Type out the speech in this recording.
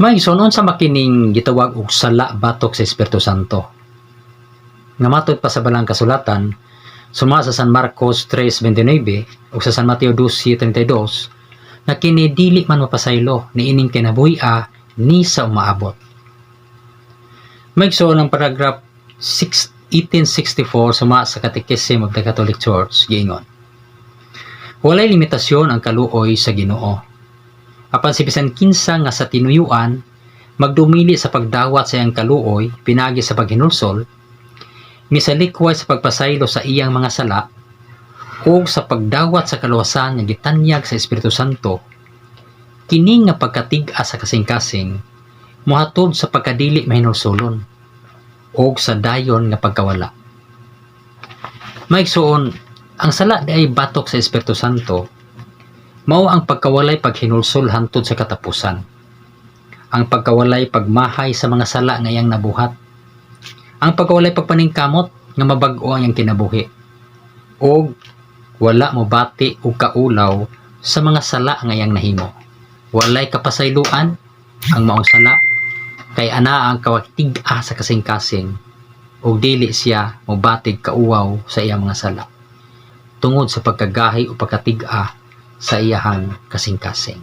May sunon sa makining gitawag og sala batok sa Espiritu Santo. Nga matod pa sa balang kasulatan, suma sa San Marcos 3:29 ug sa San Mateo 12:32, na kini dili man mapasaylo ni ining kinabuhi-a ni sa umaabot. May suon ang paragraph 1864 suma sa Catechism of the Catholic Church giingon: walay limitasyon ang kaluoy sa Ginoo. Apan si bisan kinsa nga sa tinuyuan magdumili sa pagdawat sa iyang kaluoy pinagi sa paghinulsol, misalikway sa pagpasaylo sa iyang mga sala o sa pagdawat sa kaluwasan nga gitanyag sa Espiritu Santo, kini nga pagkatig-a sa kasing-kasing mohatod sa pagkadili mahinulsolon o sa dayon nga pagkawala. Maigsuon, ang sala di ay batok sa Espiritu Santo mao ang pagkawalay paghinulsol hantod sa katapusan, ang pagkawalay pagmahay sa mga sala nga iyang nabuhat, ang pagkawalay pagpaningkamot nga mabag-o ang iyang kinabuhi, o wala mo bati o kaulaw sa mga sala nga iyang nahimo. Walay kapasayloan ang maong sala, kay ana ang kawagtig-a sa kasing-kasing o dili siya mobatig kauwaw sa iyang mga sala tungod sa pagkagahi o pagkatig-a sa iyahang kasing-kasing.